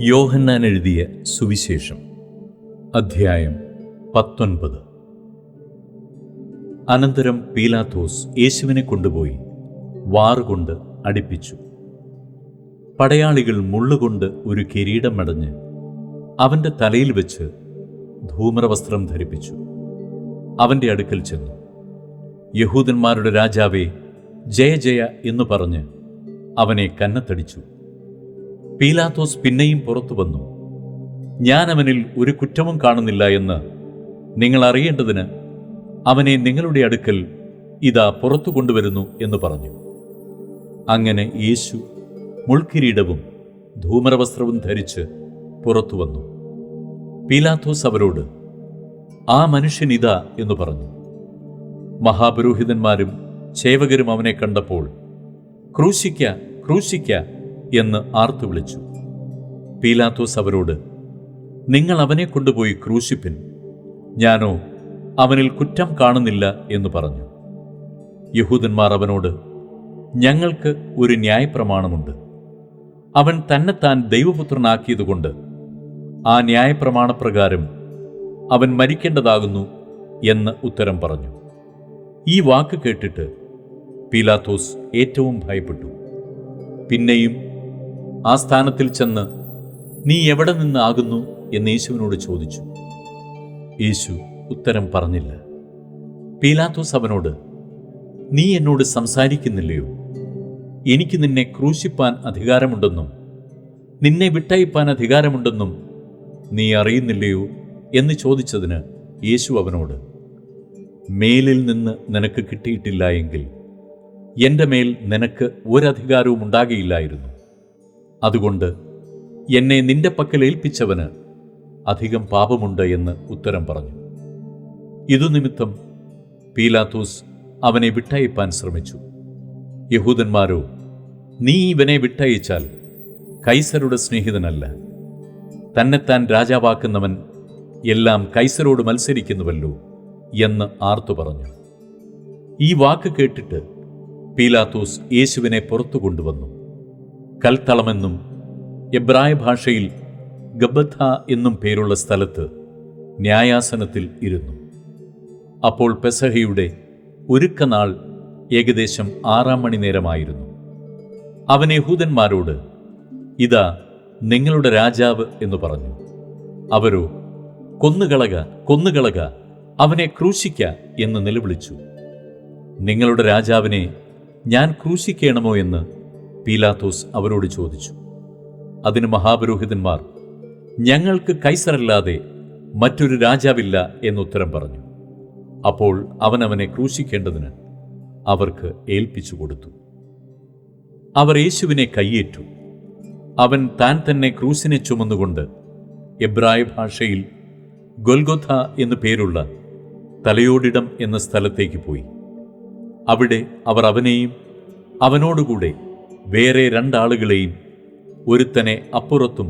യോഹന്നാൻ എഴുതിയ സുവിശേഷം അധ്യായം 19. അനന്തരം പീലാത്തോസ് യേശുവിനെ കൊണ്ടുപോയി വാറുകൊണ്ട് അടിപ്പിച്ചു. പടയാളികൾ മുള്ളുകൊണ്ട് ഒരു കിരീടം മെടഞ്ഞ് അവൻ്റെ തലയിൽ വെച്ച് ധൂമ്രവസ്ത്രം ധരിപ്പിച്ചു. അവൻ്റെ അടുക്കൽ ചെന്നു, യഹൂദന്മാരുടെ രാജാവേ, ജയ ജയ എന്നു പറഞ്ഞ് അവനെ കന്നത്തടിച്ചു. പീലാത്തോസ് പിന്നെയും പുറത്തു വന്നു, ഞാൻ അവനിൽ ഒരു കുറ്റവും കാണുന്നില്ല എന്ന് നിങ്ങൾ അറിയേണ്ടതിന് അവനെ നിങ്ങളുടെ അടുക്കൽ ഇതാ പുറത്തു കൊണ്ടുവരുന്നു എന്ന് പറഞ്ഞു. അങ്ങനെ യേശു മുൾക്കിരീടവും ധൂമ്രവസ്ത്രവും ധരിച്ച് പുറത്തു വന്നു. പീലാത്തോസ് അവരോട്, ആ മനുഷ്യൻ ഇതാ എന്ന് പറഞ്ഞു. മഹാപുരോഹിതന്മാരും സേവകരും അവനെ കണ്ടപ്പോൾ ക്രൂശിക്ക ക്രൂശിക്ക എന്ന് ആർത്തു വിളിച്ചു. പീലാത്തോസ് അവരോട്, നിങ്ങൾ അവനെ കൊണ്ടുപോയി ക്രൂശിപ്പിൻ, ഞാനോ അവനിൽ കുറ്റം കാണുന്നില്ല എന്ന് പറഞ്ഞു. യഹൂദന്മാർ അവനോട്, ഞങ്ങൾക്ക് ഒരു ന്യായപ്രമാണമുണ്ട്, അവൻ തന്നെത്താൻ ദൈവപുത്രനാക്കിയതുകൊണ്ട് ആ ന്യായപ്രമാണപ്രകാരം അവൻ മരിക്കേണ്ടതാകുന്നു എന്ന് ഉത്തരം പറഞ്ഞു. ഈ വാക്ക് കേട്ടിട്ട് പീലാത്തോസ് ഏറ്റവും ഭയപ്പെട്ടു. പിന്നെയും ആ സ്ഥാനത്തിൽ ചെന്ന്, നീ എവിടെ നിന്നാകുന്നു എന്ന് യേശുവിനോട് ചോദിച്ചു. യേശു ഉത്തരം പറഞ്ഞില്ല. പീലാത്തോസ് അവനോട്, നീ എന്നോട് സംസാരിക്കുന്നില്ലയോ? എനിക്ക് നിന്നെ ക്രൂശിപ്പാൻ അധികാരമുണ്ടെന്നും നിന്നെ വിട്ടയപ്പാൻ അധികാരമുണ്ടെന്നും നീ അറിയുന്നില്ലയോ എന്ന് ചോദിച്ചതിന് യേശു അവനോട്, മേലിൽ നിന്ന് നിനക്ക് കിട്ടിയിട്ടില്ല എങ്കിൽ എൻ്റെ മേൽ നിനക്ക് ഒരധികാരവും ഉണ്ടാകയില്ലായിരുന്നു. അതുകൊണ്ട് എന്നെ നിന്റെ പക്കൽ ഏൽപ്പിച്ചവന് അധികം പാപമുണ്ട് എന്ന് ഉത്തരം പറഞ്ഞു. ഇതുനിമിത്തം പീലാത്തോസ് അവനെ വിട്ടയപ്പാൻ ശ്രമിച്ചു. യഹൂദന്മാരോ, നീ ഇവനെ വിട്ടയച്ചാൽ കൈസരുടെ സ്നേഹിതനല്ല, തന്നെത്താൻ രാജാവാക്കുന്നവൻ എല്ലാം കൈസരോട് മത്സരിക്കുന്നുവല്ലോ എന്ന് ആർത്തു പറഞ്ഞു. ഈ വാക്ക് കേട്ടിട്ട് പീലാത്തോസ് യേശുവിനെ പുറത്തു കൊണ്ടുവന്നു. കൽത്തളമെന്നും എബ്രായ ഭാഷയിൽ ഗബ്ബഥ എന്നും പേരുള്ള സ്ഥലത്ത് ന്യായാസനത്തിൽ ഇരുന്നു. അപ്പോൾ പെസഹയുടെ ഒരുക്കനാൾ ഏകദേശം 6 മണി നേരമായിരുന്നു. അവൻ യഹൂദന്മാരോട്, ഇതാ നിങ്ങളുടെ രാജാവ് എന്ന് പറഞ്ഞു. അവരോ, കൊന്നുകളക കൊന്നുകളക, അവനെ ക്രൂശിക്ക എന്ന് നിലവിളിച്ചു. നിങ്ങളുടെ രാജാവിനെ ഞാൻ ക്രൂശിക്കണമോ എന്ന് പീലാത്തോസ് അവരോട് ചോദിച്ചു. അതിന് മഹാപുരോഹിതന്മാർ, ഞങ്ങൾക്ക് കൈസരല്ലാതെ മറ്റൊരു രാജാവില്ല എന്നുത്തരം പറഞ്ഞു. അപ്പോൾ അവനെ ക്രൂശിക്കേണ്ടതിന് അവർക്ക് ഏൽപ്പിച്ചു കൊടുത്തു. അവർ യേശുവിനെ കയ്യേറ്റു. അവൻ താൻ തന്നെ ക്രൂശിനെ ചുമന്നുകൊണ്ട് എബ്രായ ഭാഷയിൽ ഗൊൽഗൊഥ എന്നു പേരുള്ള തലയോടിടം എന്ന സ്ഥലത്തേക്ക് പോയി. അവിടെ അവർ അവനെയും അവനോടുകൂടെ വേറെ 2 ആളുകളെയും, ഒരുത്തനെ അപ്പുറത്തും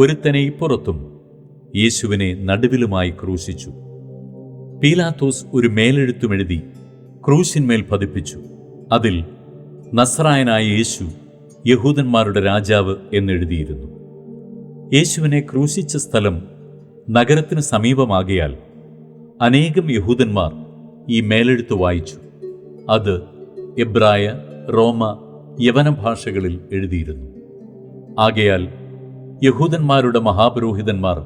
ഒരുത്തനെ ഇപ്പുറത്തും, യേശുവിനെ നടുവിലുമായി ക്രൂശിച്ചു. പീലാത്തോസ് ഒരു മേലെഴുത്തുമെഴുതി ക്രൂശിന്മേൽ പതിപ്പിച്ചു. അതിൽ നസ്രായനായ യേശു യഹൂദന്മാരുടെ രാജാവ് എന്നെഴുതിയിരുന്നു. യേശുവിനെ ക്രൂശിച്ച സ്ഥലം നഗരത്തിന് സമീപമാകയാൽ അനേകം യഹൂദന്മാർ ഈ മേലെഴുത്ത് വായിച്ചു. അത് എബ്രായ, റോമ, യവന ഭാഷകളിൽ എഴുതിയിരുന്നു. ആകയാൽ യഹൂദന്മാരുടെ മഹാപുരോഹിതന്മാർ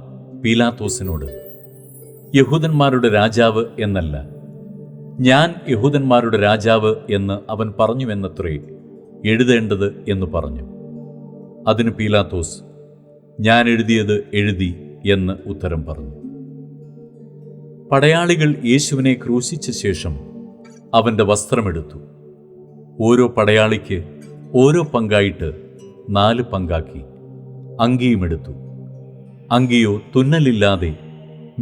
പീലാത്തോസിനോട്, യഹൂദന്മാരുടെ രാജാവ് എന്നല്ല, ഞാൻ യഹൂദന്മാരുടെ രാജാവ് എന്ന് അവൻ പറഞ്ഞുവെന്നത്രേ എഴുതേണ്ടത് എന്ന് പറഞ്ഞു. അതിന് പീലാത്തോസ്, ഞാൻ എഴുതിയത് എഴുതി എന്ന് ഉത്തരം പറഞ്ഞു. പടയാളികൾ യേശുവിനെ ക്രൂശിച്ച ശേഷം അവൻ്റെ വസ്ത്രമെടുത്തു. ഓരോ പടയാളിക്ക് ഓരോ പങ്കായിട്ട് 4 പങ്കാക്കി. അങ്കിയുമെടുത്തു. അങ്കിയോ തുന്നലില്ലാതെ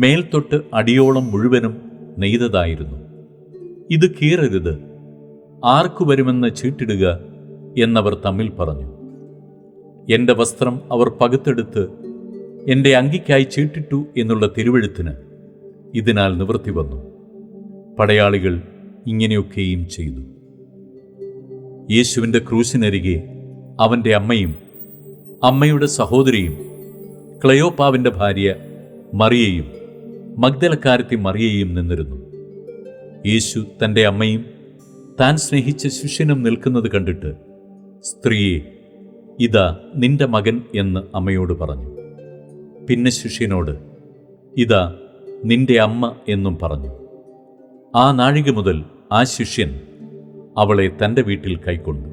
മേൽത്തൊട്ട് അടിയോളം മുഴുവനും നെയ്തതായിരുന്നു. ഇത് കീറരുത്, ആർക്കു വരുമെന്ന് ചീട്ടിടുക എന്നവർ തമ്മിൽ പറഞ്ഞു. എൻ്റെ വസ്ത്രം അവർ പകുത്തെടുത്ത് എൻ്റെ അങ്കിക്കായി ചീട്ടിട്ടു എന്നുള്ള തിരുവെഴുത്തിന് ഇതിനാൽ നിവൃത്തി വന്നു. പടയാളികൾ ഇങ്ങനെയൊക്കെയും ചെയ്തു. യേശുവിൻ്റെ ക്രൂശിനരികെ അവൻ്റെ അമ്മയും അമ്മയുടെ സഹോദരിയും ക്ലയോപ്പാവിൻ്റെ ഭാര്യ മറിയയും മഗ്ദലക്കാരത്തി മറിയയും നിന്നിരുന്നു. യേശു തൻ്റെ അമ്മയും താൻ സ്നേഹിച്ച ശിഷ്യനും നിൽക്കുന്നത് കണ്ടിട്ട്, സ്ത്രീയെ, ഇതാ നിന്റെ മകൻ എന്ന് അമ്മയോട് പറഞ്ഞു. പിന്നെ ശിഷ്യനോട്, ഇതാ നിന്റെ അമ്മ എന്നും പറഞ്ഞു. ആ നാഴിക മുതൽ ആ ശിഷ്യൻ അവളെ തൻ്റെ വീട്ടിൽ കൈക്കൊണ്ടു.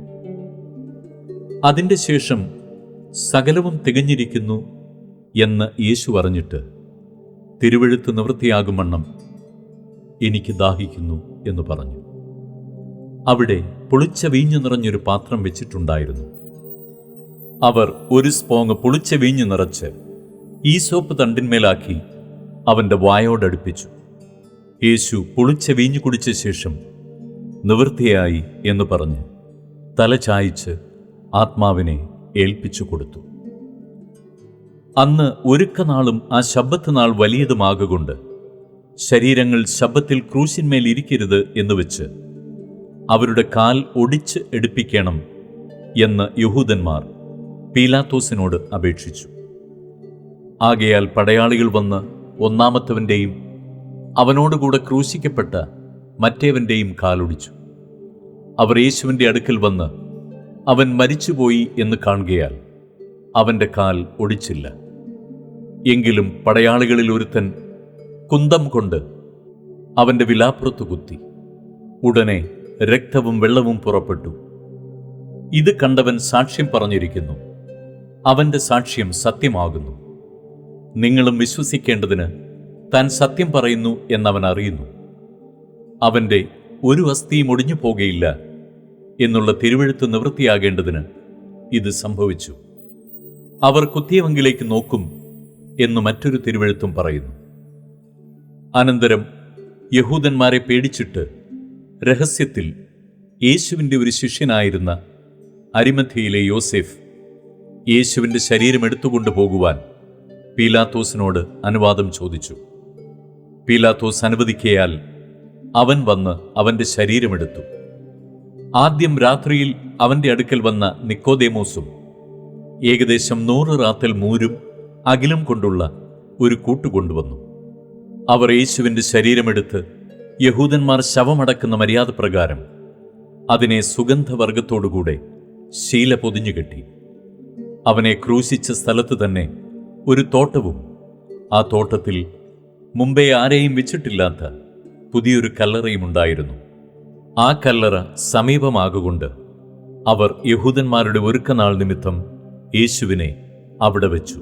അതിൻ്റെ ശേഷം സകലവും തികഞ്ഞിരിക്കുന്നു എന്ന് യേശു അറിഞ്ഞിട്ട്, തിരുവെഴുത്ത് നിവൃത്തിയാകും വണ്ണം എനിക്ക് ദാഹിക്കുന്നു എന്ന് പറഞ്ഞു. അവിടെ പുളിച്ച വീഞ്ഞു നിറഞ്ഞൊരു പാത്രം വെച്ചിട്ടുണ്ടായിരുന്നു. അവർ ഒരു സ്പോങ് പുളിച്ച വീഞ്ഞു നിറച്ച് ഈസോപ്പ് തണ്ടിന്മേലാക്കി അവൻ്റെ വായോടടുപ്പിച്ചു. യേശു പുളിച്ച വീഞ്ഞു കുടിച്ച ശേഷം നിവൃത്തിയായി എന്ന് പറഞ്ഞ് തല ചായ്ച്ച് ആത്മാവിനെ ഏൽപ്പിച്ചു കൊടുത്തു. അന്ന് ഒരുക്കനാളും ആ ശബ്ബത്ത് നാൾ വലിയതുമാകൊണ്ട് ശരീരങ്ങൾ ശബ്ബത്തിൽ ക്രൂശിന്മേൽ ഇരിക്കരുത് എന്ന് വെച്ച് അവരുടെ കാൽ ഒടിച്ച് എടുപ്പിക്കണം എന്ന് യഹൂദന്മാർ പീലാത്തോസിനോട് അപേക്ഷിച്ചു. ആകയാൽ പടയാളികൾ വന്ന് ഒന്നാമത്തവൻ്റെയും അവനോടുകൂടെ ക്രൂശിക്കപ്പെട്ട മറ്റേവൻ്റെയും കാലൊടിച്ചു. അവർ യേശുവിൻ്റെ അടുക്കൽ വന്ന് അവൻ മരിച്ചുപോയി എന്ന് കാണുകയാൽ അവൻ്റെ കാൽ ഒടിച്ചില്ല. എങ്കിലും പടയാളികളിൽ ഒരുത്തൻ കുന്തം കൊണ്ട് അവൻ്റെ വിലാപ്പുറത്ത് കുത്തി. ഉടനെ രക്തവും വെള്ളവും പുറപ്പെട്ടു. ഇത് കണ്ടവൻ സാക്ഷ്യം പറഞ്ഞിരിക്കുന്നു. അവൻ്റെ സാക്ഷ്യം സത്യമാകുന്നു. നിങ്ങളും വിശ്വസിക്കേണ്ടതിന് താൻ സത്യം പറയുന്നു എന്നവൻ അറിയുന്നു. അവൻ്റെ ഒരു അസ്ഥിയും ഒടിഞ്ഞു പോകുകയില്ല എന്നുള്ള തിരുവെഴുത്ത് നിവൃത്തിയാകേണ്ടതിന് ഇത് സംഭവിച്ചു. അവർ കുത്തിയവങ്കിലേക്ക് നോക്കും എന്ന് മറ്റൊരു തിരുവെഴുത്തും പറയുന്നു. അനന്തരം യഹൂദന്മാരെ പേടിച്ചിട്ട് രഹസ്യത്തിൽ യേശുവിൻ്റെ ഒരു ശിഷ്യനായിരുന്ന അരിമഥ്യയിലെ യോസേഫ് യേശുവിൻ്റെ ശരീരം എടുത്തുകൊണ്ടു പോകുവാൻ പീലാത്തോസിനോട് അനുവാദം ചോദിച്ചു. പീലാത്തോസ് അനുവദിക്കയാൽ അവൻ വന്ന് അവൻ്റെ ശരീരമെടുത്തു. ആദ്യം രാത്രിയിൽ അവൻ്റെ അടുക്കൽ വന്ന നിക്കോദേമോസും ഏകദേശം 100 റാത്തൽ മൂരും അകിലും കൊണ്ടുള്ള ഒരു കൂട്ടുകൊണ്ടുവന്നു. അവർ യേശുവിൻ്റെ ശരീരമെടുത്ത് യഹൂദന്മാർ ശവമടക്കുന്ന മര്യാദ പ്രകാരം അതിനെ സുഗന്ധവർഗത്തോടുകൂടെ ശീല പൊതിഞ്ഞുകെട്ടി. അവനെ ക്രൂശിച്ച സ്ഥലത്ത് തന്നെ ഒരു തോട്ടവും ആ തോട്ടത്തിൽ മുമ്പേ ആരെയും വെച്ചിട്ടില്ലാത്ത പുതിയൊരു കല്ലറയും ഉണ്ടായിരുന്നു. ആ കല്ലറ സമീപമാകൊണ്ട് അവർ യഹൂദന്മാരുടെ ഒരുക്കനാൾ നിമിത്തം യേശുവിനെ അവിടെ വെച്ചു.